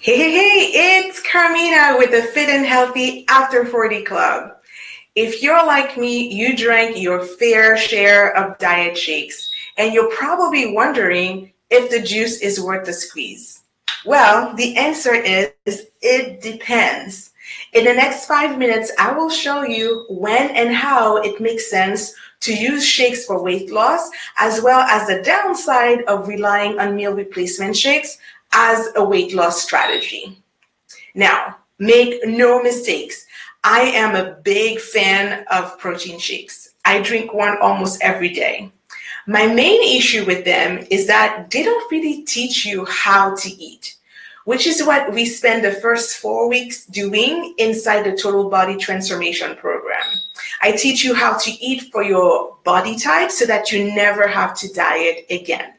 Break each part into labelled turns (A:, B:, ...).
A: Hey, it's Carmina with the Fit and Healthy After 40 Club. If you're like me, you drank your fair share of diet shakes, and you're probably wondering if the juice is worth the squeeze. Well, the answer is it depends. In the next 5 minutes, I will show you when and how it makes sense to use shakes for weight loss, as well as the downside of relying on meal replacement shakes as a weight loss strategy. Now, make no mistakes. I am a big fan of protein shakes. I drink one almost every day. My main issue with them is that they don't really teach you how to eat, which is what we spend the first 4 weeks doing inside the Total Body Transformation Program. I teach you how to eat for your body type so that you never have to diet again.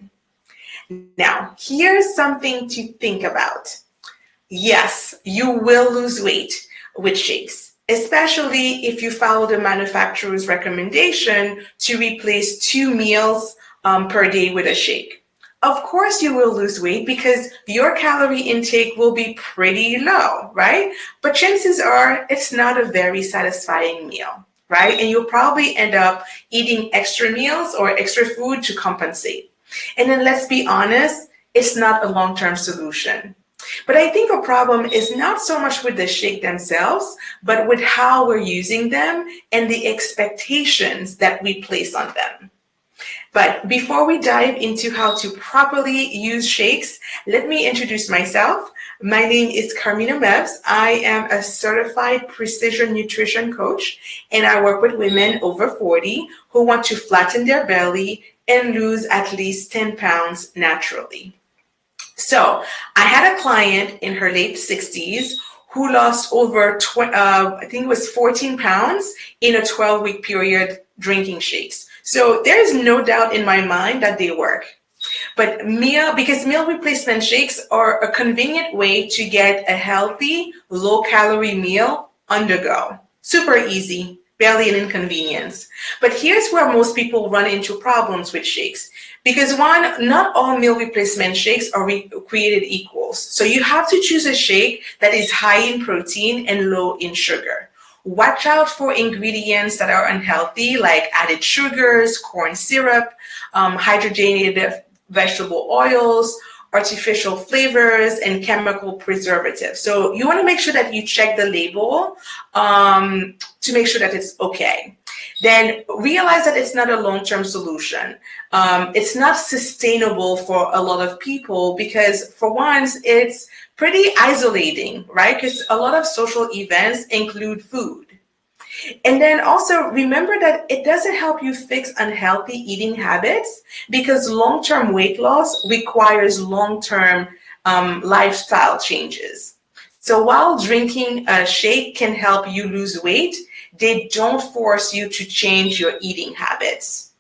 A: Now, here's something to think about. Yes, you will lose weight with shakes, especially if you follow the manufacturer's recommendation to replace 2 meals per day with a shake. Of course, you will lose weight because your calorie intake will be pretty low, right? But chances are it's not a very satisfying meal, right? And you'll probably end up eating extra meals or extra food to compensate. And then let's be honest, it's not a long-term solution. But I think the problem is not so much with the shake themselves, but with how we're using them and the expectations that we place on them. But before we dive into how to properly use shakes, let me introduce myself. My name is Carmina Mebs. I am a certified precision nutrition coach, and I work with women over 40 who want to flatten their belly and lose at least 10 pounds naturally. So I had a client in her late 60s who lost over, I think it was 14 pounds in a 12-week period drinking shakes. So there is no doubt in my mind that they work. But because meal replacement shakes are a convenient way to get a healthy, low-calorie meal on the go. Super easy, barely an inconvenience. But here's where most people run into problems with shakes. Because one, not all meal replacement shakes are created equal. So you have to choose a shake that is high in protein and low in sugar. Watch out for ingredients that are unhealthy, like added sugars, corn syrup, hydrogenated vegetable oils, artificial flavors, and chemical preservatives. So you want to make sure that you check the label to make sure that it's okay. Then realize that it's not a long-term solution. It's not sustainable for a lot of people because for once, it's pretty isolating, right? Because a lot of social events include food. And then also remember that it doesn't help you fix unhealthy eating habits because long-term weight loss requires long-term lifestyle changes. So while drinking a shake can help you lose weight, they don't force you to change your eating habits.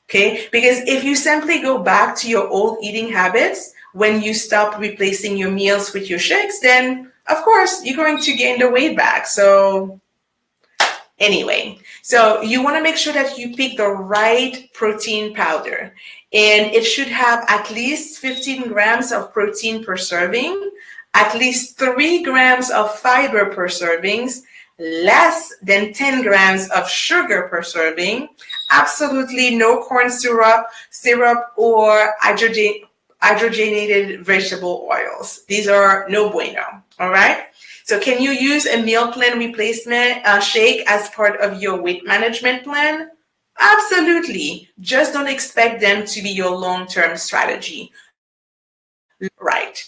A: Okay? Because if you simply go back to your old eating habits when you stop replacing your meals with your shakes, then of course you're going to gain the weight back. So anyway, so you want to make sure that you pick the right protein powder, and it should have at least 15 grams of protein per serving, at least 3 grams of fiber per serving, less than 10 grams of sugar per serving, absolutely no corn syrup or hydrogenated vegetable oils. These are no bueno, all right? So can you use a meal plan replacement shake as part of your weight management plan? Absolutely. Just don't expect them to be your long-term strategy. Right.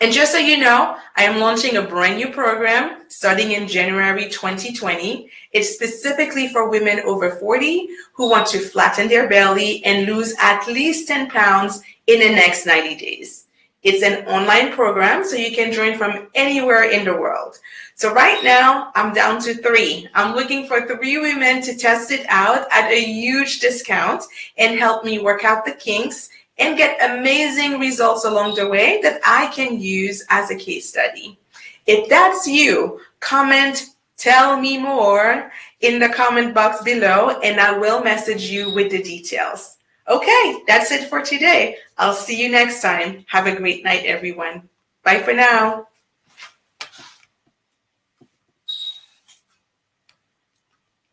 A: And just so you know, I am launching a brand new program starting in January 2020. It's specifically for women over 40 who want to flatten their belly and lose at least 10 pounds in the next 90 days. It's an online program, so you can join from anywhere in the world. So right now, I'm down to 3. I'm looking for 3 women to test it out at a huge discount and help me work out the kinks and get amazing results along the way that I can use as a case study. If that's you, comment, tell me more in the comment box below, and I will message you with the details. Okay, that's it for today. I'll see you next time. Have a great night, everyone. Bye for now.